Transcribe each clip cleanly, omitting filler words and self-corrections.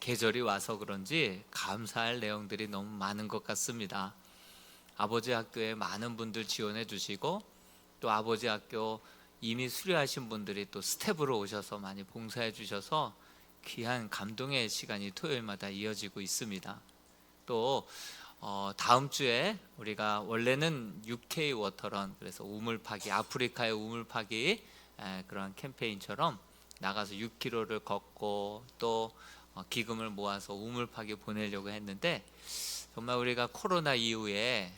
계절이 와서 그런지 감사할 내용들이 너무 많은 것 같습니다. 아버지 학교에 많은 분들 지원해 주시고, 또 아버지 학교 이미 수료하신 분들이 또 스텝으로 오셔서 많이 봉사해 주셔서 귀한 감동의 시간이 토요일마다 이어지고 있습니다. 또 다음 주에 우리가 원래는 UK 워터런, 그래서 우물파기, 아프리카의 우물파기 그런 캠페인처럼 나가서 6km를 걷고 또 기금을 모아서 우물파기 보내려고 했는데, 정말 우리가 코로나 이후에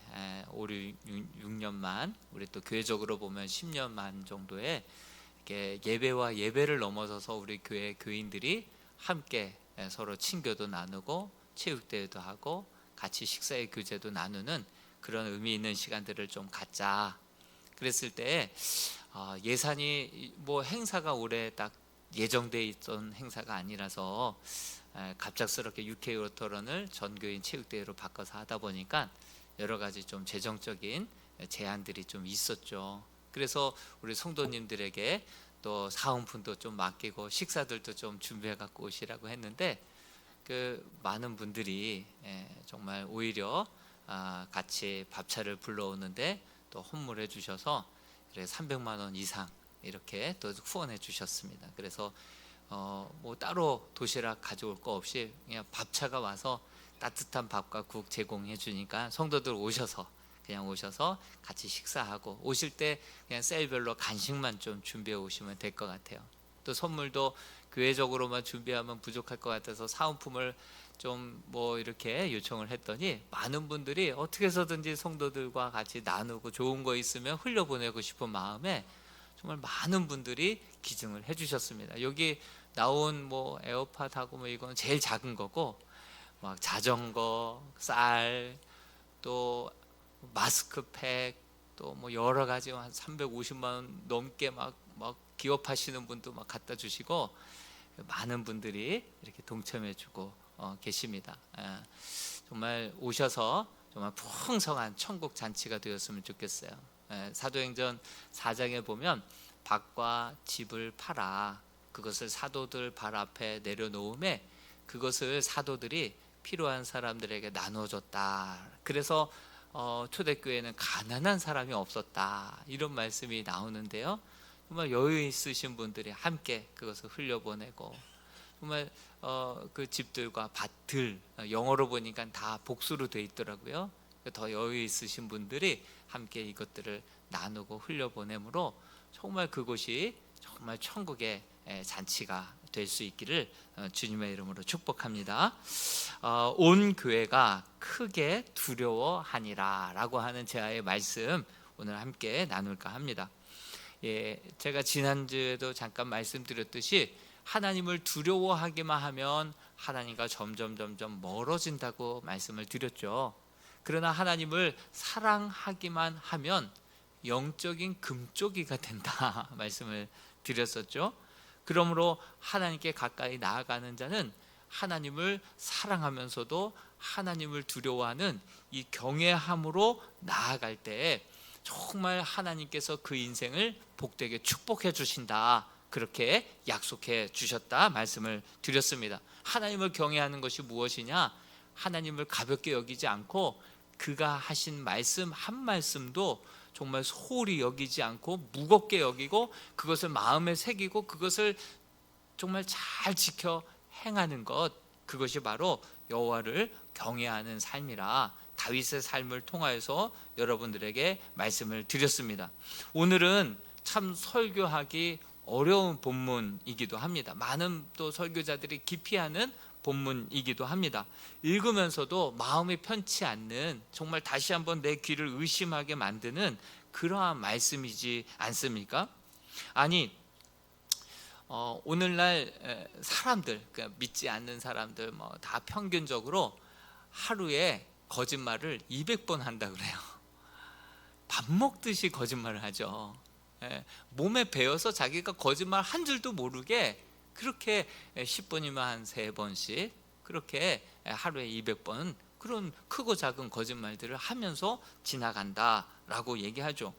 5, 6년만, 우리 또 교회적으로 보면 10년만 정도의 예배와 예배를 넘어서서 우리 교회 교인들이 함께 서로 친교도 나누고 체육대회도 하고 같이 식사의 교제도 나누는 그런 의미 있는 시간들을 좀 갖자. 그랬을 때 예산이 뭐 행사가 올해 딱 예정돼 있던 행사가 아니라서 갑작스럽게 UK 워터런을 전교인 체육대회로 바꿔서 하다 보니까 여러 가지 좀 재정적인 제한들이 좀 있었죠. 그래서 우리 성도님들에게 또 사은품도 좀 맡기고 식사들도 좀 준비해 갖고 오시라고 했는데, 그 많은 분들이 정말 오히려 같이 밥차를 불러오는데 또 헌물해 주셔서 300만 원 이상 이렇게 또 후원해 주셨습니다. 그래서 뭐 따로 도시락 가져올 거 없이 그냥 밥차가 와서 따뜻한 밥과 국 제공해 주니까 성도들 그냥 오셔서 같이 식사하고, 오실 때 그냥 셀별로 간식만 좀 준비해 오시면 될 것 같아요. 또 선물도 교회적으로만 준비하면 부족할 것 같아서 사은품을 좀 뭐 이렇게 요청을 했더니 많은 분들이 어떻게 해서든지 성도들과 같이 나누고 좋은 거 있으면 흘려보내고 싶은 마음에 정말 많은 분들이 기증을 해주셨습니다. 여기 나온 뭐 에어팟하고 뭐 이건 제일 작은 거고, 막 자전거, 쌀, 또 마스크팩, 또 뭐 여러 가지 한 350만 원 넘게 막 기업하시는 분도 막 갖다 주시고 많은 분들이 이렇게 동참해주고 계십니다. 정말 오셔서 정말 풍성한 천국 잔치가 되었으면 좋겠어요. 사도행전 4장에 보면 밭과 집을 팔아 그것을 사도들 발 앞에 내려놓음에 그것을 사도들이 필요한 사람들에게 나눠줬다. 그래서 초대교회는 가난한 사람이 없었다, 이런 말씀이 나오는데요. 정말 여유 있으신 분들이 함께 그것을 흘려보내고, 정말 그 집들과 밭들, 영어로 보니까 다 복수로 돼 있더라고요. 더 여유 있으신 분들이 함께 이것들을 나누고 흘려보내므로 정말 그곳이 정말 천국의 잔치가 될 수 있기를 주님의 이름으로 축복합니다. 온 교회가 크게 두려워하니라 라고 하는 제아의 말씀 오늘 함께 나눌까 합니다. 제가 지난주에도 잠깐 말씀드렸듯이 하나님을 두려워하기만 하면 하나님과 점점 멀어진다고 말씀을 드렸죠. 그러나 하나님을 사랑하기만 하면 영적인 금쪽이가 된다 말씀을 드렸었죠. 그러므로 하나님께 가까이 나아가는 자는 하나님을 사랑하면서도 하나님을 두려워하는 이 경외함으로 나아갈 때 정말 하나님께서 그 인생을 복되게 축복해 주신다, 그렇게 약속해 주셨다 말씀을 드렸습니다. 하나님을 경외하는 것이 무엇이냐? 하나님을 가볍게 여기지 않고 그가 하신 말씀 한 말씀도 정말 소홀히 여기지 않고 무겁게 여기고 그것을 마음에 새기고 그것을 정말 잘 지켜 행하는 것, 그것이 바로 여호와를 경외하는 삶이라 다윗의 삶을 통하여서 여러분들에게 말씀을 드렸습니다. 오늘은 참 설교하기 어려운 본문이기도 합니다. 많은 또 설교자들이 기피하는 본문이기도 합니다. 읽으면서도 마음이 편치 않는, 정말 다시 한번 내 귀를 의심하게 만드는 그러한 말씀이지 않습니까? 아니, 오늘날 사람들, 그러니까 믿지 않는 사람들 뭐 다 평균적으로 하루에 거짓말을 200번 한다 그래요. 밥 먹듯이 거짓말을 하죠. 몸에 배어서 자기가 거짓말 한 줄도 모르게 그렇게 10분이면 한 3번씩 그렇게 하루에 200번 그런 크고 작은 거짓말들을 하면서 지나간다라고 얘기하죠.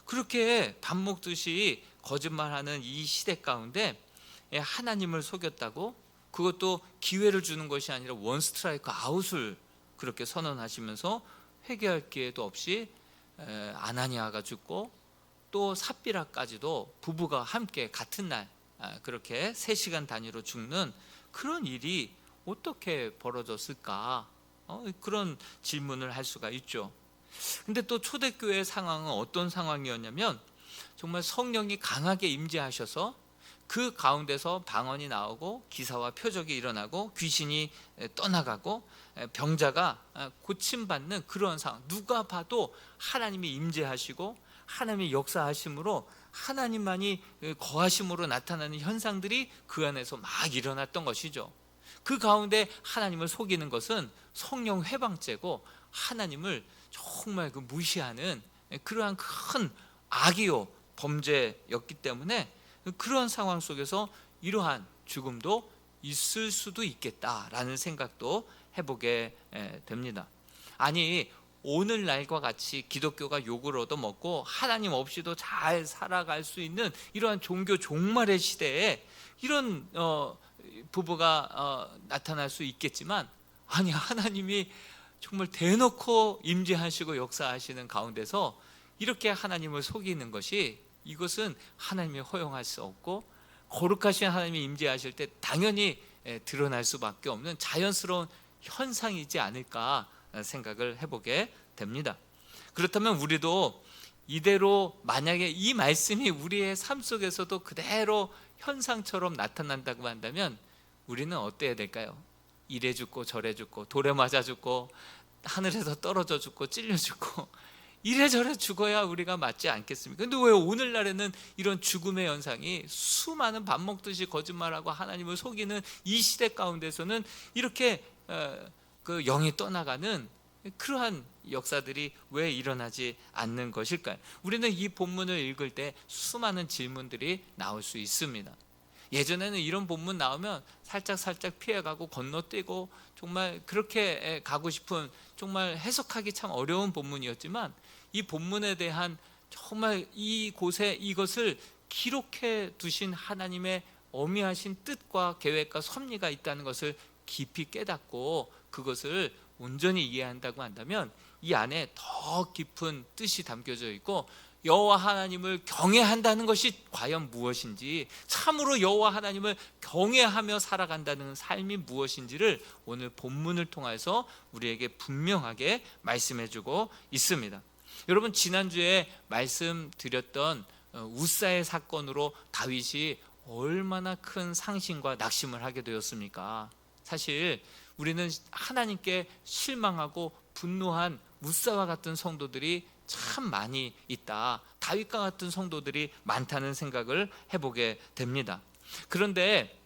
그렇게 밥 먹듯이 거짓말하는 이 시대 가운데 하나님을 속였다고, 그것도 기회를 주는 것이 아니라 원 스트라이크 아웃을 그렇게 선언하시면서 회개할 기회도 없이 아나니아가 죽고 또 삽비라까지도 부부가 함께 같은 날 그렇게 3시간 단위로 죽는 그런 일이 어떻게 벌어졌을까? 그런 질문을 할 수가 있죠. 근데 또 초대교회 상황은 어떤 상황이었냐면 정말 성령이 강하게 임재하셔서 그 가운데서 방언이 나오고 기사와 표적이 일어나고 귀신이 떠나가고 병자가 고침받는 그런 상황. 누가 봐도 하나님이 임재하시고 하나님의 역사하심으로 하나님만이 거하심으로 나타나는 현상들이 그 안에서 막 일어났던 것이죠. 그 가운데 하나님을 속이는 것은 성령 회방죄고 하나님을 정말 무시하는 그러한 큰 악이요 범죄였기 때문에 그런 상황 속에서 이러한 죽음도 있을 수도 있겠다라는 생각도 해보게 됩니다. 아니 오늘날과 같이 기독교가 욕을 얻어먹고 하나님 없이도 잘 살아갈 수 있는 이러한 종교 종말의 시대에 이런 부부가 나타날 수 있겠지만, 아니 하나님이 정말 대놓고 임재하시고 역사하시는 가운데서 이렇게 하나님을 속이는 것이, 이것은 하나님이 허용할 수 없고 거룩하신 하나님이 임재하실 때 당연히 드러날 수밖에 없는 자연스러운 현상이지 않을까 생각을 해보게 됩니다. 그렇다면 우리도 이대로 만약에 이 말씀이 우리의 삶 속에서도 그대로 현상처럼 나타난다고 한다면 우리는 어때야 될까요? 이래 죽고 저래 죽고 돌에 맞아 죽고 하늘에서 떨어져 죽고 찔려 죽고 이래저래 죽어야 우리가 맞지 않겠습니까? 근데 왜 오늘날에는 이런 죽음의 현상이 수많은 밥 먹듯이 거짓말하고 하나님을 속이는 이 시대 가운데서는 이렇게 그 영이 떠나가는 그러한 역사들이 왜 일어나지 않는 것일까요? 우리는 이 본문을 읽을 때 수많은 질문들이 나올 수 있습니다. 예전에는 이런 본문 나오면 살짝 피해가고 건너뛰고 정말 그렇게 가고 싶은, 정말 해석하기 참 어려운 본문이었지만 이 본문에 대한 정말 이곳에 이것을 기록해 두신 하나님의 어미하신 뜻과 계획과 섭리가 있다는 것을 깊이 깨닫고 그것을 온전히 이해한다고 한다면 이 안에 더 깊은 뜻이 담겨져 있고, 여호와 하나님을 경외한다는 것이 과연 무엇인지, 참으로 여호와 하나님을 경외하며 살아간다는 삶이 무엇인지를 오늘 본문을 통해서 우리에게 분명하게 말씀해주고 있습니다. 여러분, 지난주에 말씀드렸던 우사의 사건으로 다윗이 얼마나 큰 상심과 낙심을 하게 되었습니까? 사실 우리는 하나님께 실망하고 분노한 우사와 같은 성도들이 참 많이 있다, 다윗과 같은 성도들이 많다는 생각을 해보게 됩니다. 그런데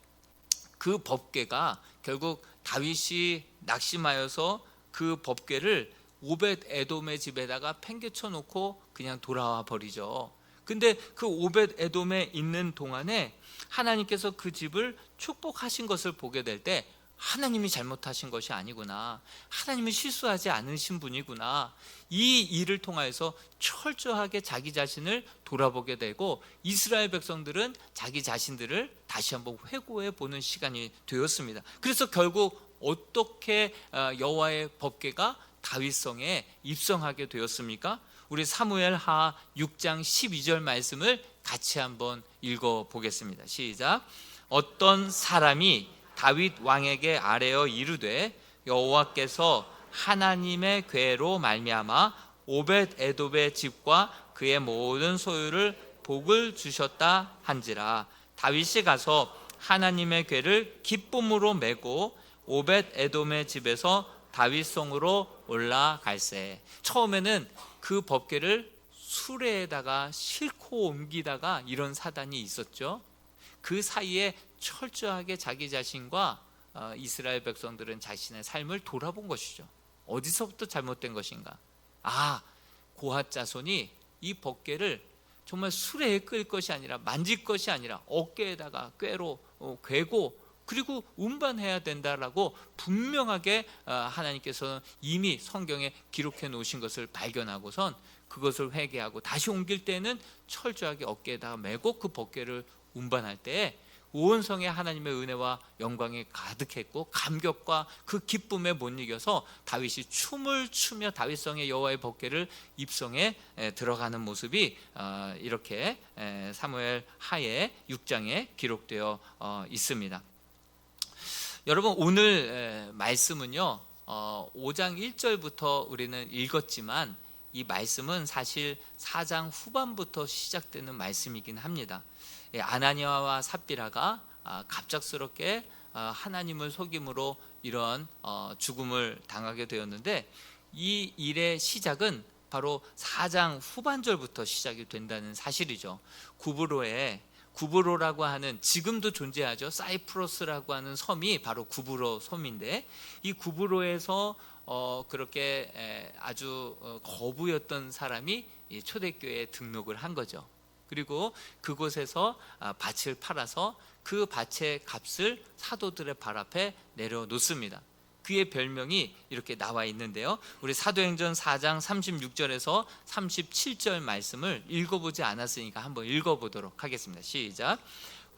그 법궤가 결국 다윗이 낙심하여서 그 법궤를 오벳 에돔의 집에다가 팽개쳐 놓고 그냥 돌아와 버리죠. 근데 그 오벳 에돔에 있는 동안에 하나님께서 그 집을 축복하신 것을 보게 될 때 하나님이 잘못하신 것이 아니구나, 하나님은 실수하지 않으신 분이구나, 이 일을 통해서 철저하게 자기 자신을 돌아보게 되고 이스라엘 백성들은 자기 자신들을 다시 한번 회고해 보는 시간이 되었습니다. 그래서 결국 어떻게 여호와의 법궤가 다윗성에 입성하게 되었습니까? 우리 사무엘하 6장 12절 말씀을 같이 한번 읽어보겠습니다. 시작. 어떤 사람이 다윗 왕에게 아뢰어 이르되 여호와께서 하나님의 궤로 말미암아 오벳 에돔의 집과 그의 모든 소유를 복을 주셨다 한지라. 다윗이 가서 하나님의 궤를 기쁨으로 메고 오벳 에돔의 집에서 다윗성으로 올라갈세. 처음에는 그 법궤를 수레에다가 싣고 옮기다가 이런 사단이 있었죠. 그 사이에 철저하게 자기 자신과 이스라엘 백성들은 자신의 삶을 돌아본 것이죠. 어디서부터 잘못된 것인가? 고핫 자손이 이 법궤를 정말 수레에 끌 것이 아니라 만질 것이 아니라 어깨에다가 꾀로 괴고 그리고 운반해야 된다라고 분명하게 하나님께서는 이미 성경에 기록해 놓으신 것을 발견하고선 그것을 회개하고 다시 옮길 때는 철저하게 어깨에다가 메고 그 법궤를 운반할 때 온 성에 하나님의 은혜와 영광이 가득했고 감격과 그 기쁨에 못 이겨서 다윗이 춤을 추며 다윗성의 여호와의 법궤를 입성에 들어가는 모습이 이렇게 사무엘 하에 6장에 기록되어 있습니다. 여러분, 오늘 말씀은요 5장 1절부터 우리는 읽었지만 이 말씀은 사실 4장 후반부터 시작되는 말씀이긴 합니다. 아나니아와 삽비라가 갑작스럽게 하나님을 속임으로 이런 죽음을 당하게 되었는데, 이 일의 시작은 바로 4장 후반절부터 시작이 된다는 사실이죠. 구브로라고 하는, 지금도 존재하죠, 사이프러스라고 하는 섬이 바로 구브로 섬인데, 이 구브로에서 그렇게 아주 거부였던 사람이 초대교회에 등록을 한 거죠. 그리고 그곳에서 밭을 팔아서 그 밭의 값을 사도들의 발 앞에 내려놓습니다. 그의 별명이 이렇게 나와 있는데요, 우리 사도행전 4장 36절에서 37절 말씀을 읽어보지 않았으니까 한번 읽어보도록 하겠습니다. 시작.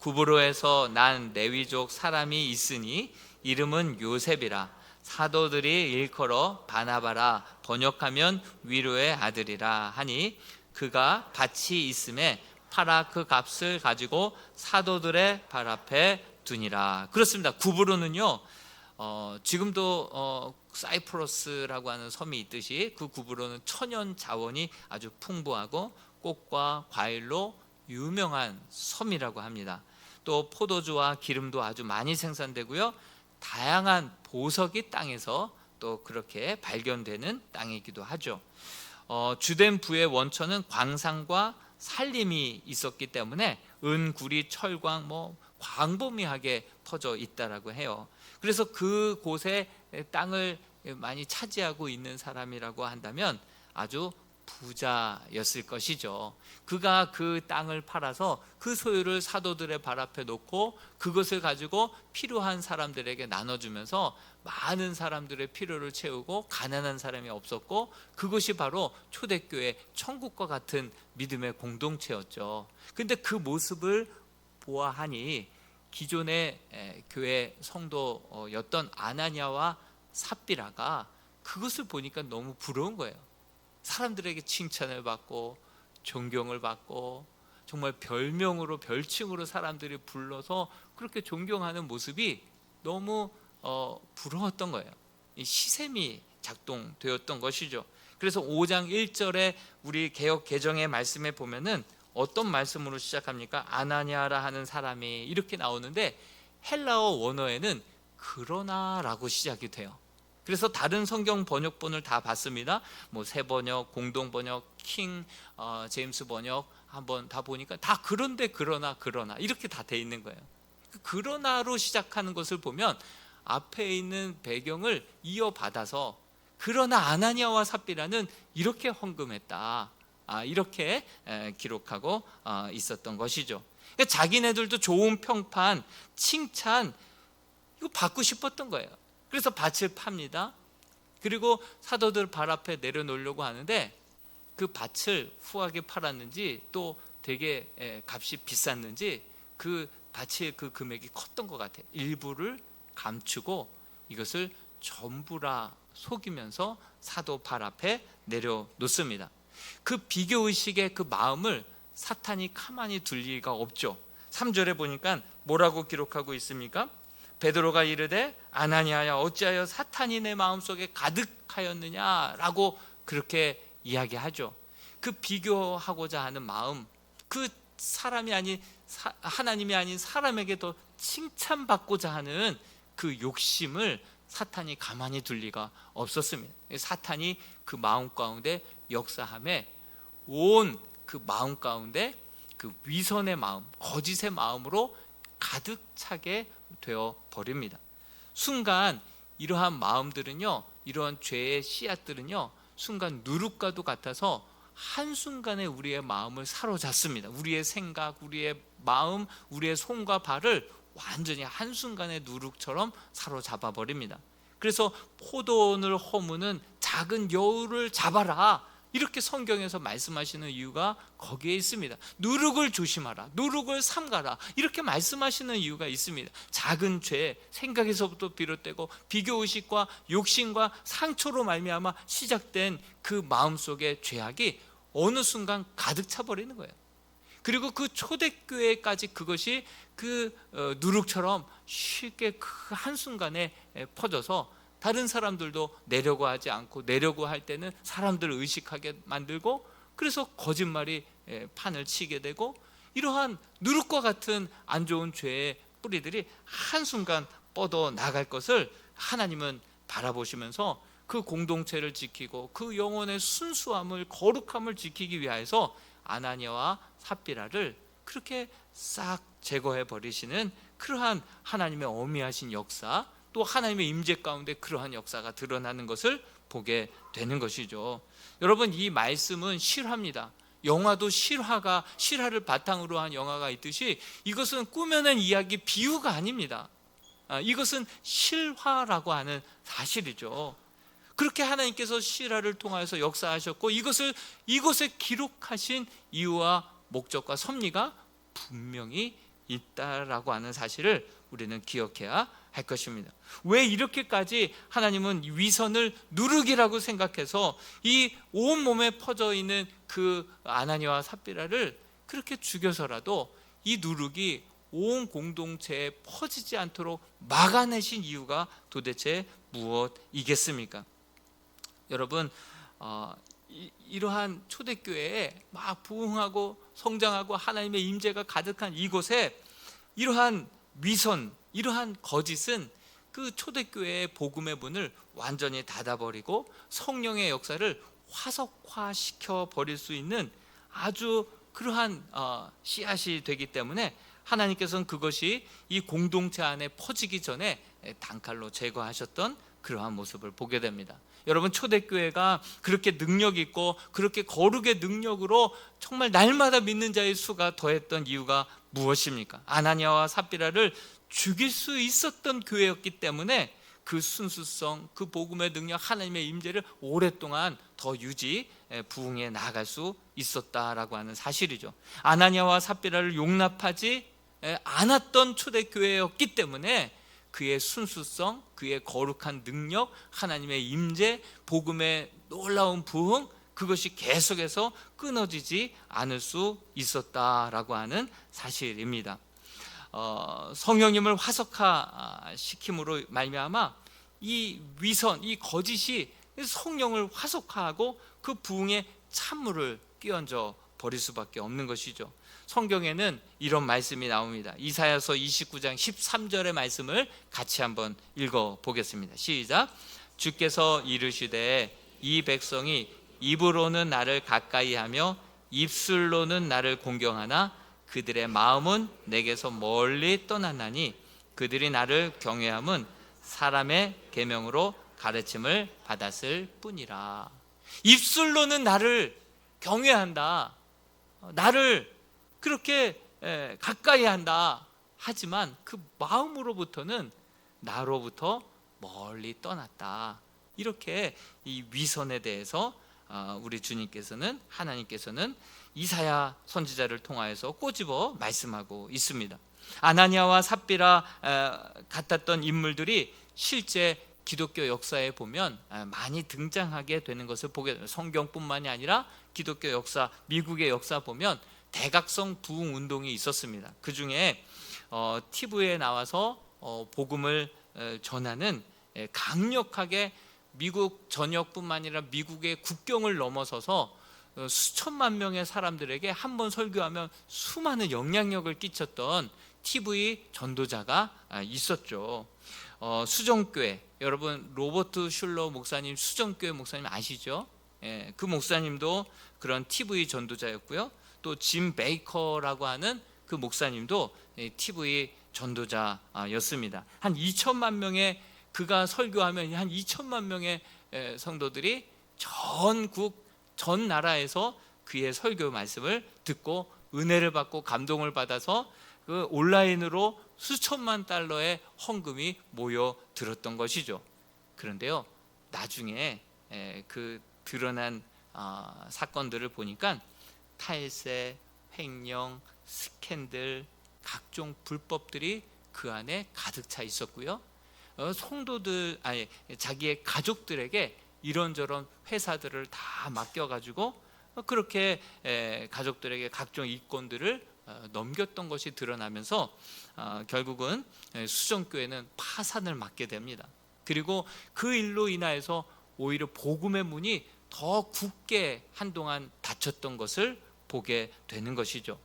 구브로에서 난 레위족 사람이 있으니 이름은 요셉이라. 사도들이 일컬어 바나바라, 번역하면 위로의 아들이라 하니, 그가 밭이 있음에 팔아 그 값을 가지고 사도들의 발 앞에 두니라. 그렇습니다. 구브로는요 지금도 사이프러스라고 하는 섬이 있듯이 그 구브로는 천연 자원이 아주 풍부하고 꽃과 과일로 유명한 섬이라고 합니다. 또 포도주와 기름도 아주 많이 생산되고요, 다양한 보석이 땅에서 또 그렇게 발견되는 땅이기도 하죠. 주된 부의 원천은 광산과 산림이 있었기 때문에 은, 구리, 철광, 광범위하게 퍼져 있다라고 해요. 그래서 그곳에 땅을 많이 차지하고 있는 사람이라고 한다면 아주 부자였을 것이죠. 그가 그 땅을 팔아서 그 소유를 사도들의 발 앞에 놓고 그것을 가지고 필요한 사람들에게 나눠주면서 많은 사람들의 필요를 채우고, 가난한 사람이 없었고, 그것이 바로 초대교회 천국과 같은 믿음의 공동체였죠. 근데 그 모습을 보아하니 기존의 교회 성도였던 아나니아와 삽비라가 그것을 보니까 너무 부러운 거예요. 사람들에게 칭찬을 받고 존경을 받고 정말 별명으로, 별칭으로 사람들이 불러서 그렇게 존경하는 모습이 너무 부러웠던 거예요. 이 시샘이 작동되었던 것이죠. 그래서 5장 1절에 우리 개역 개정의 말씀에 보면은 어떤 말씀으로 시작합니까? 아나니아라 하는 사람이 이렇게 나오는데, 헬라어 원어에는 그러나라고 시작이 돼요. 그래서 다른 성경 번역본을 다 봤습니다. 새 번역, 공동 번역, 킹 제임스 번역 한번 다 보니까 다 그런데 그러나 이렇게 다 돼 있는 거예요. 그러나로 시작하는 것을 보면 앞에 있는 배경을 이어받아서 그러나 아나니아와 삽비라는 이렇게 헌금했다, 이렇게 기록하고 있었던 것이죠. 그러니까 자기네들도 좋은 평판, 칭찬 이거 받고 싶었던 거예요. 그래서 밭을 팝니다. 그리고 사도들 발 앞에 내려놓으려고 하는데 그 밭을 후하게 팔았는지 또 되게 값이 비쌌는지 그 밭의 그 금액이 컸던 것 같아요. 일부를 감추고 이것을 전부라 속이면서 사도 발 앞에 내려놓습니다. 그 비교의식의 그 마음을 사탄이 가만히 둘 리가 없죠. 3절에 보니까 뭐라고 기록하고 있습니까? 베드로가 이르되 아나니아야, 어찌하여 사탄이 내 마음속에 가득하였느냐라고 그렇게 이야기하죠. 그 비교하고자 하는 마음, 그 사람이 아닌 하나님이 아닌 사람에게 더 칭찬받고자 하는 그 욕심을 사탄이 가만히 둘 리가 없었습니다. 사탄이 그 마음 가운데 역사함에 온 그 마음 가운데 그 위선의 마음, 거짓의 마음으로 가득 차게 되어 버립니다. 순간 이러한 마음들은요, 이러한 죄의 씨앗들은요, 순간 누룩과도 같아서 한순간에 우리의 마음을 사로잡습니다. 우리의 생각, 우리의 마음, 우리의 손과 발을 완전히 한순간에 누룩처럼 사로잡아 버립니다. 그래서 포도원을 허무는 작은 여우를 잡아라, 이렇게 성경에서 말씀하시는 이유가 거기에 있습니다. 누룩을 조심하라, 누룩을 삼가라, 이렇게 말씀하시는 이유가 있습니다. 작은 죄, 생각에서부터 비롯되고 비교의식과 욕심과 상처로 말미암아 시작된 그 마음속의 죄악이 어느 순간 가득 차버리는 거예요. 그리고 그 초대교회까지 그것이 그 누룩처럼 쉽게 그 한순간에 퍼져서 다른 사람들도 내려고 하지 않고, 내려고 할 때는 사람들을 의식하게 만들고, 그래서 거짓말이 판을 치게 되고, 이러한 누룩과 같은 안 좋은 죄의 뿌리들이 한순간 뻗어 나갈 것을 하나님은 바라보시면서 그 공동체를 지키고 그 영혼의 순수함을, 거룩함을 지키기 위하여서 아나니아와 삽비라를 그렇게 싹 제거해 버리시는 그러한 하나님의 어미하신 역사, 또 하나님의 임재 가운데 그러한 역사가 드러나는 것을 보게 되는 것이죠. 여러분, 이 말씀은 실화입니다. 영화도 실화를 바탕으로 한 영화가 있듯이 이것은 꾸며낸 이야기, 비유가 아닙니다. 이것은 실화라고 하는 사실이죠. 그렇게 하나님께서 실화를 통하여서 역사하셨고, 이것에 기록하신 이유와 목적과 섭리가 분명히 있다라고 하는 사실을 우리는 기억해야 할 것입니다. 왜 이렇게까지 하나님은 위선을 누룩이라고 생각해서 이 온몸에 퍼져 있는 그 아나니아와 삽비라를 그렇게 죽여서라도 이 누룩이 온 공동체에 퍼지지 않도록 막아내신 이유가 도대체 무엇이겠습니까? 여러분, 이러한 초대교회에 막 부흥하고 성장하고 하나님의 임재가 가득한 이곳에 이러한 위선, 이러한 거짓은 그 초대교회의 복음의 문을 완전히 닫아버리고 성령의 역사를 화석화시켜 버릴 수 있는 아주 그러한 씨앗이 되기 때문에 하나님께서는 그것이 이 공동체 안에 퍼지기 전에 단칼로 제거하셨던 그러한 모습을 보게 됩니다. 여러분, 초대교회가 그렇게 능력 있고 그렇게 거룩의 능력으로 정말 날마다 믿는 자의 수가 더했던 이유가 무엇입니까? 아나니아와 삽비라를 죽일 수 있었던 교회였기 때문에 그 순수성, 그 복음의 능력, 하나님의 임재를 오랫동안 더 부흥해 나갈 수 있었다라고 하는 사실이죠. 아나니아와 삽비라를 용납하지 않았던 초대교회였기 때문에 그의 순수성, 그의 거룩한 능력, 하나님의 임재, 복음의 놀라운 부흥, 그것이 계속해서 끊어지지 않을 수 있었다라고 하는 사실입니다. 성령님을 화석화시킴으로 말미암아 이 위선, 이 거짓이 성령을 화석화하고 그 부흥의 찬물을 끼얹어 버릴 수밖에 없는 것이죠. 성경에는 이런 말씀이 나옵니다. 이사야서 29장 13절의 말씀을 같이 한번 읽어보겠습니다. 시작. 주께서 이르시되 이 백성이 입으로는 나를 가까이하며 입술로는 나를 공경하나 그들의 마음은 내게서 멀리 떠났나니 그들이 나를 경외함은 사람의 계명으로 가르침을 받았을 뿐이라. 입술로는 나를 경외한다, 나를 그렇게 가까이 한다 하지만 그 마음으로부터는 나로부터 멀리 떠났다. 이렇게 이 위선에 대해서 우리 주님께서는, 하나님께서는 이사야 선지자를 통하여서 꼬집어 말씀하고 있습니다. 아나니아와 삽비라 같았던 인물들이 실제 기독교 역사에 보면 많이 등장하게 되는 것을 보게 됩니다. 성경뿐만이 아니라 기독교 역사, 미국의 역사 보면 대각성 부흥 운동이 있었습니다. 그 중에 TV에 나와서 복음을 전하는, 강력하게 미국 전역뿐만 아니라 미국의 국경을 넘어서서 수천만 명의 사람들에게 한 번 설교하면 수많은 영향력을 끼쳤던 TV 전도자가 있었죠. 수정교회, 여러분 로버트 슐러 목사님, 수정교회 목사님 아시죠? 그 목사님도 그런 TV 전도자였고요. 또 짐 베이커라고 하는 그 목사님도 TV 전도자였습니다. 한 2천만 명의, 그가 설교하면 한 2천만 명의 성도들이 전 나라에서 그의 설교 말씀을 듣고 은혜를 받고 감동을 받아서 그 온라인으로 수천만 달러의 헌금이 모여 들었던 것이죠. 그런데요, 나중에 그 드러난 사건들을 보니까 탈세, 횡령, 스캔들, 각종 불법들이 그 안에 가득 차 있었고요. 성도들, 자기의 가족들에게 이런저런 회사들을 다 맡겨가지고 그렇게 가족들에게 각종 이권들을 넘겼던 것이 드러나면서 결국은 수정교회는 파산을 맞게 됩니다. 그리고 그 일로 인하여서 오히려 복음의 문이 더 굳게 한동안 닫혔던 것을 보게 되는 것이죠.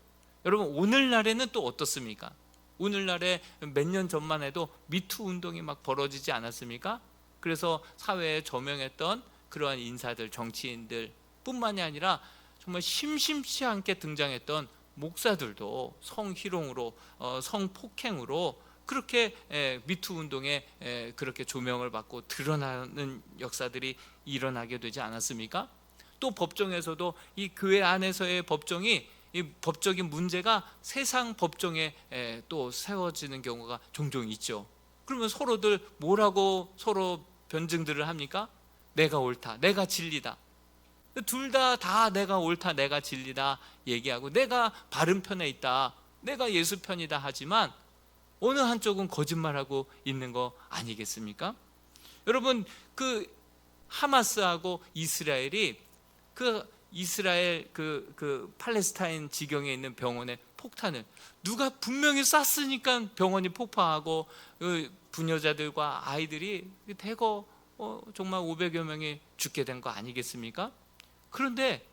여러분, 오늘날에는 또 어떻습니까? 오늘날에 몇 년 전만 해도 미투 운동이 막 벌어지지 않았습니까? 그래서 사회에 저명했던 그러한 인사들, 정치인들 뿐만이 아니라 정말 심심치 않게 등장했던 목사들도 성희롱으로, 성폭행으로 그렇게 미투 운동에 그렇게 조명을 받고 드러나는 역사들이 일어나게 되지 않았습니까? 또 법정에서도 이 교회 안에서의 법정이, 이 법적인 문제가 세상 법정에 또 세워지는 경우가 종종 있죠. 그러면 서로들 뭐라고 서로 변증들을 합니까? 내가 옳다, 내가 진리다. 둘 다 내가 옳다, 내가 진리다 얘기하고, 내가 바른 편에 있다, 내가 예수 편이다 하지만 어느 한쪽은 거짓말하고 있는 거 아니겠습니까? 여러분, 그 하마스하고 이스라엘이 이스라엘 팔레스타인 지경에 있는 병원에 폭탄을 누가 분명히 쐈으니까 병원이 폭파하고 부녀자들과 아이들이 대거 정말 500여 명이 죽게 된 거 아니겠습니까? 그런데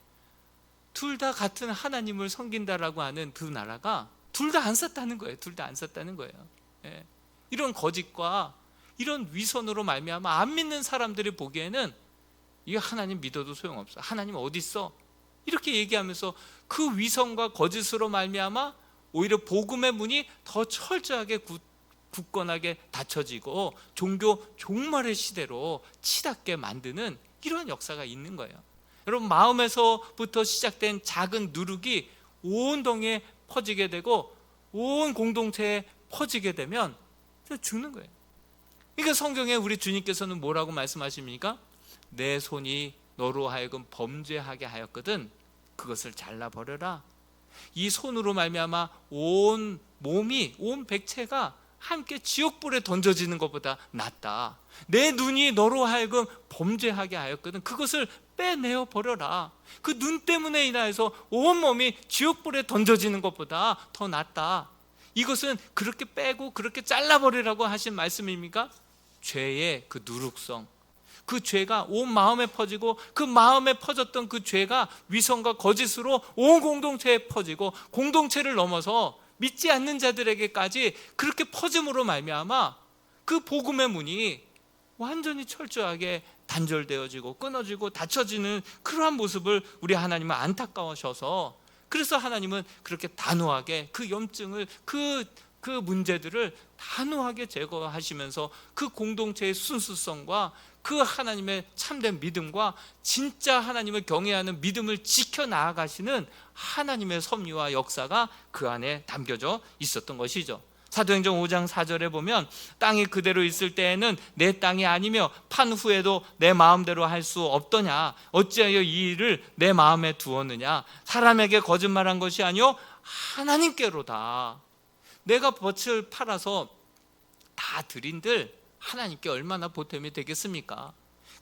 둘 다 같은 하나님을 섬긴다라고 하는 두 나라가 둘 다 안 쐈다는 거예요. 둘 다 안 쐈다는 거예요. 이런 거짓과 이런 위선으로 말미암아 안 믿는 사람들이 보기에는 이거 하나님 믿어도 소용없어, 하나님 어디 있어? 이렇게 얘기하면서 그 위선과 거짓으로 말미암아 오히려 복음의 문이 더 철저하게 굳건하게 닫혀지고 종교 종말의 시대로 치닫게 만드는 이런 역사가 있는 거예요. 여러분, 마음에서부터 시작된 작은 누룩이 온 동에 퍼지게 되고 온 공동체에 퍼지게 되면 죽는 거예요. 그러니까 성경에 우리 주님께서는 뭐라고 말씀하십니까? 내 손이 너로 하여금 범죄하게 하였거든 그것을 잘라버려라. 이 손으로 말미암아 온 몸이, 온 백체가 함께 지옥불에 던져지는 것보다 낫다. 내 눈이 너로 하여금 범죄하게 하였거든 그것을 빼내어 버려라. 그 눈 때문에 인하여서 온 몸이 지옥불에 던져지는 것보다 더 낫다. 이것은 그렇게 빼고 그렇게 잘라버리라고 하신 말씀입니까? 죄의 그 누룩성, 그 죄가 온 마음에 퍼지고 그 마음에 퍼졌던 그 죄가 위선과 거짓으로 온 공동체에 퍼지고 공동체를 넘어서 믿지 않는 자들에게까지 그렇게 퍼짐으로 말미암아 그 복음의 문이 완전히 철저하게 단절되어지고 끊어지고 닫혀지는 그러한 모습을 우리 하나님은 안타까우셔서, 그래서 하나님은 그렇게 단호하게 그 염증을, 그 문제들을 단호하게 제거하시면서 그 공동체의 순수성과 그 하나님의 참된 믿음과 진짜 하나님을 경외하는 믿음을 지켜나가시는 하나님의 섭리와 역사가 그 안에 담겨져 있었던 것이죠. 사도행전 5장 4절에 보면 땅이 그대로 있을 때에는 내 땅이 아니며 판 후에도 내 마음대로 할 수 없더냐, 어찌하여 이 일을 내 마음에 두었느냐, 사람에게 거짓말한 것이 아니요 하나님께로다. 내가 밭을 팔아서 다 드린들 하나님께 얼마나 보탬이 되겠습니까?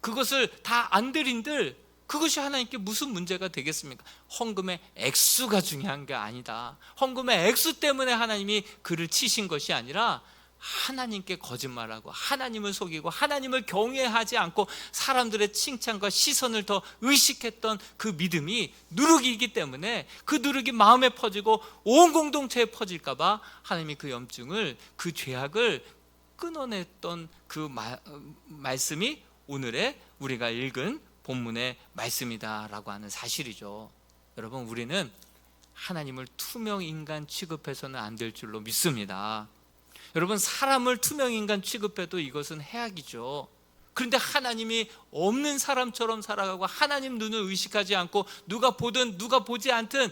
그것을 다 안 드린들 그것이 하나님께 무슨 문제가 되겠습니까? 헌금의 액수가 중요한 게 아니다. 헌금의 액수 때문에 하나님이 그를 치신 것이 아니라 하나님께 거짓말하고 하나님을 속이고 하나님을 경외하지 않고 사람들의 칭찬과 시선을 더 의식했던 그 믿음이 누룩이기 때문에 그 누룩이 마음에 퍼지고 온 공동체에 퍼질까 봐 하나님이 그 염증을, 그 죄악을 끊어냈던 그 말씀이 오늘의 우리가 읽은 본문의 말씀이다라고 하는 사실이죠. 여러분, 우리는 하나님을 투명 인간 취급해서는 안 될 줄로 믿습니다. 여러분, 사람을 투명 인간 취급해도 이것은 해악이죠. 그런데 하나님이 없는 사람처럼 살아가고 하나님 눈을 의식하지 않고 누가 보든 누가 보지 않든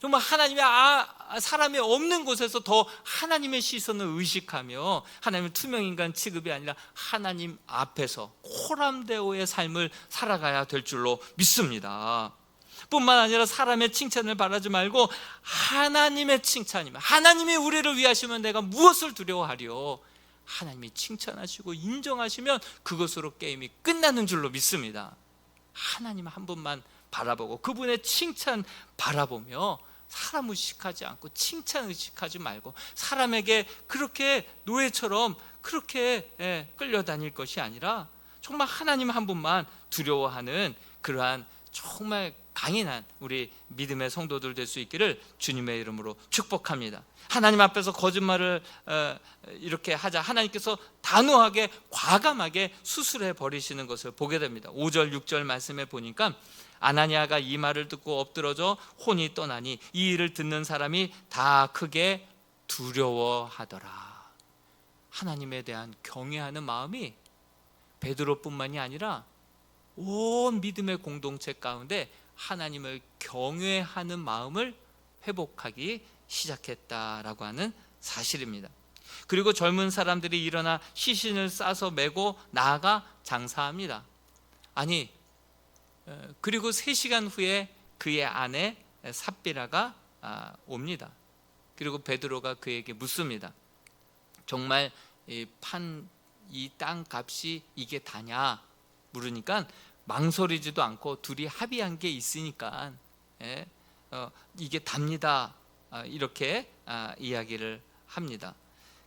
정말 하나님의 사람이 없는 곳에서 더 하나님의 시선을 의식하며 하나님의 투명인간 취급이 아니라 하나님 앞에서 코람데오의 삶을 살아가야 될 줄로 믿습니다. 뿐만 아니라 사람의 칭찬을 바라지 말고 하나님의 칭찬이면, 하나님이 우리를 위하시면 내가 무엇을 두려워하리요? 하나님이 칭찬하시고 인정하시면 그것으로 게임이 끝나는 줄로 믿습니다. 하나님 한 분만 바라보고 그분의 칭찬 바라보며 사람 의식하지 않고 칭찬 의식하지 말고 사람에게 그렇게 노예처럼 그렇게 끌려다닐 것이 아니라 정말 하나님 한 분만 두려워하는 그러한 정말 강인한 우리 믿음의 성도들 될 수 있기를 주님의 이름으로 축복합니다. 하나님 앞에서 거짓말을 이렇게 하자 하나님께서 단호하게 과감하게 수술해 버리시는 것을 보게 됩니다. 5절 6절 말씀에 보니까 아나니아가 이 말을 듣고 엎드러져 혼이 떠나니 이 일을 듣는 사람이 다 크게 두려워하더라. 하나님에 대한 경외하는 마음이 베드로뿐만이 아니라 온 믿음의 공동체 가운데 하나님을 경외하는 마음을 회복하기 시작했다라고 하는 사실입니다. 그리고 젊은 사람들이 일어나 시신을 싸서 메고 나아가 장사합니다. 아니, 그리고 3시간 후에 그의 아내 삽비라가 옵니다. 그리고 베드로가 그에게 묻습니다. 정말 이 땅 값이 이게 다냐 물으니까 망설이지도 않고 둘이 합의한 게 있으니까 이게 답니다, 이렇게 이야기를 합니다.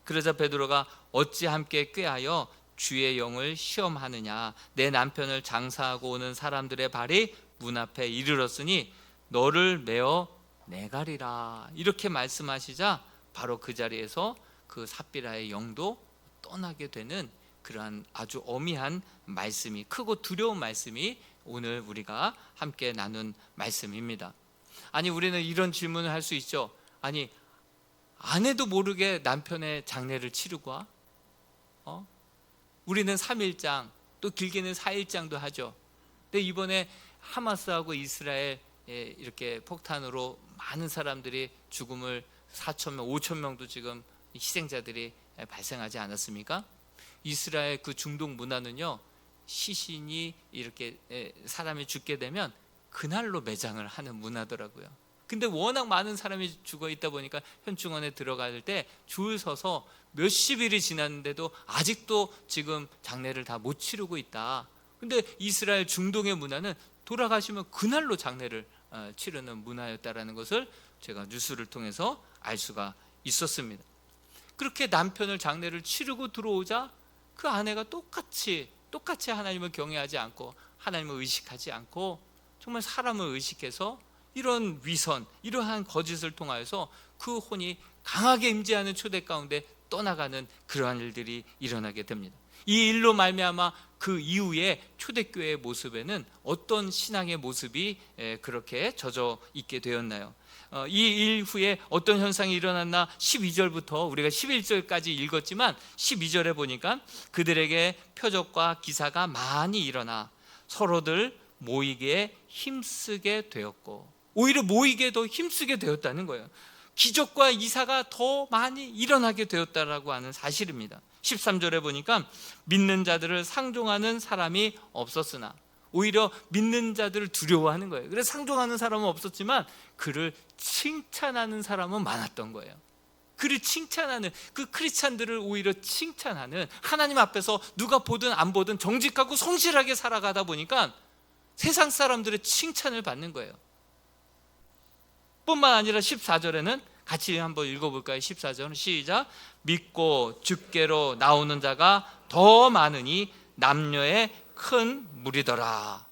그러자 베드로가 어찌 함께 꾀하여 주의 영을 시험하느냐, 내 남편을 장사하고 오는 사람들의 발이 문 앞에 이르렀으니 너를 메어 내가리라, 이렇게 말씀하시자 바로 그 자리에서 그 삽비라의 영도 떠나게 되는 그러한 아주 어미한 말씀이, 크고 두려운 말씀이 오늘 우리가 함께 나눈 말씀입니다. 아니, 우리는 이런 질문을 할 수 있죠. 아니, 아내도 모르게 남편의 장례를 치르고 와? 우리는 3일장, 또 길게는 4일장도 하죠. 근데 이번에 하마스하고 이스라엘 이렇게 폭탄으로 많은 사람들이 죽음을 4,000명, 5,000명도 지금 희생자들이 발생하지 않았습니까? 이스라엘 그 중동 문화는요, 시신이 이렇게 사람이 죽게 되면 그날로 매장을 하는 문화더라고요. 근데 워낙 많은 사람이 죽어 있다 보니까 현충원에 들어갈 때 줄 서서 몇십 일이 지났는데도 아직도 지금 장례를 다 못 치르고 있다. 근데 이스라엘 중동의 문화는 돌아가시면 그날로 장례를 치르는 문화였다라는 것을 제가 뉴스를 통해서 알 수가 있었습니다. 그렇게 남편을 장례를 치르고 들어오자 그 아내가 똑같이 하나님을 경외하지 않고 하나님을 의식하지 않고 정말 사람을 의식해서 이런 위선, 이러한 거짓을 통하여서 그 혼이 강하게 임재하는 초대 가운데 떠나가는 그러한 일들이 일어나게 됩니다. 이 일로 말미암아 그 이후에 초대교회의 모습에는 어떤 신앙의 모습이 그렇게 젖어 있게 되었나요? 이 일 후에 어떤 현상이 일어났나 12절부터 우리가 11절까지 읽었지만 12절에 보니까 그들에게 표적과 기사가 많이 일어나 서로들 모이기에 힘쓰게 되었고, 오히려 모이게 더 힘쓰게 되었다는 거예요. 기적과 이사가 더 많이 일어나게 되었다라고 하는 사실입니다. 13절에 보니까 믿는 자들을 상종하는 사람이 없었으나, 오히려 믿는 자들을 두려워하는 거예요. 그래서 상종하는 사람은 없었지만 그를 칭찬하는 사람은 많았던 거예요. 그를 칭찬하는, 그 크리스찬들을 오히려 칭찬하는, 하나님 앞에서 누가 보든 안 보든 정직하고 성실하게 살아가다 보니까 세상 사람들의 칭찬을 받는 거예요. 뿐만 아니라 14절에는 같이 한번 읽어볼까요? 14절은 시작. 믿고 주께로 나오는 자가 더 많으니 남녀의 큰 무리더라.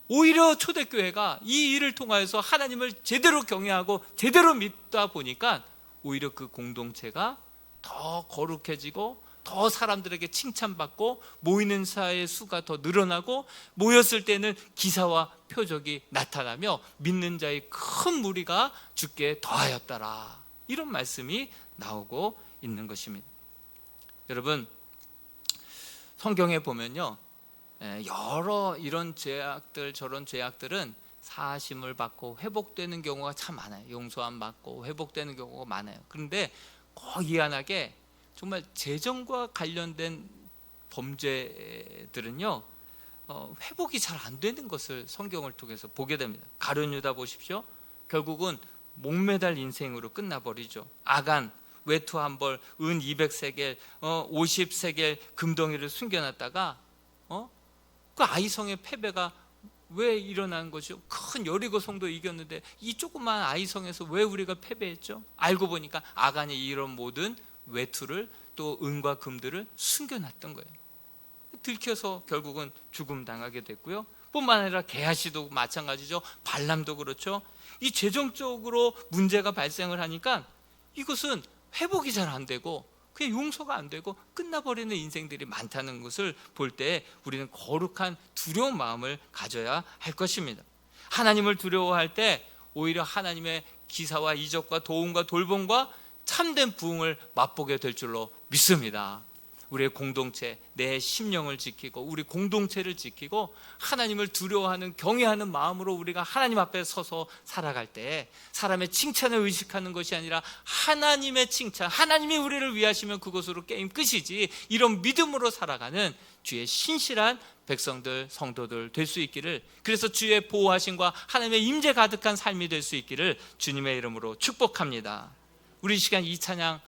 오히려 초대교회가 이 일을 통하여서 하나님을 제대로 경외하고 제대로 믿다 보니까 오히려 그 공동체가 더 거룩해지고 더 사람들에게 칭찬받고 모이는 사의 수가 더 늘어나고, 모였을 때는 기사와 표적이 나타나며 믿는 자의 큰 무리가 주께 더하였더라. 이런 말씀이 나오고 있는 것입니다. 여러분, 성경에 보면요, 여러 이런 죄악들, 저런 죄악들은 사심을 받고 회복되는 경우가 참 많아요. 용서함 받고 회복되는 경우가 많아요. 그런데 꼭 미안하게 정말 재정과 관련된 범죄들은요, 회복이 잘 안 되는 것을 성경을 통해서 보게 됩니다. 가룟 유다 보십시오. 결국은 목매달 인생으로 끝나버리죠. 아간 외투 한 벌, 은 200세겔, 50세겔 금덩이를 숨겨놨다가 그 아이성의 패배가 왜 일어난 거죠? 큰 여리고 성도 이겼는데 이 조그만 아이성에서 왜 우리가 패배했죠? 알고 보니까 아간이 이런 모든 외투를 또 은과 금들을 숨겨놨던 거예요. 들켜서 결국은 죽음 당하게 됐고요. 뿐만 아니라 게하시도 마찬가지죠. 발람도 그렇죠. 이 재정적으로 문제가 발생을 하니까 이것은 회복이 잘 안 되고 그게 용서가 안 되고 끝나버리는 인생들이 많다는 것을 볼 때 우리는 거룩한 두려운 마음을 가져야 할 것입니다. 하나님을 두려워할 때 오히려 하나님의 기사와 이적과 도움과 돌봄과 참된 부흥을 맛보게 될 줄로 믿습니다. 우리의 공동체, 내 심령을 지키고 우리 공동체를 지키고 하나님을 두려워하는 경외하는 마음으로 우리가 하나님 앞에 서서 살아갈 때 사람의 칭찬을 의식하는 것이 아니라 하나님의 칭찬, 하나님이 우리를 위하시면 그것으로 게임 끝이지, 이런 믿음으로 살아가는 주의 신실한 백성들, 성도들 될 수 있기를, 그래서 주의 보호하심과 하나님의 임재 가득한 삶이 될 수 있기를 주님의 이름으로 축복합니다. 우리 이 시간 이 찬양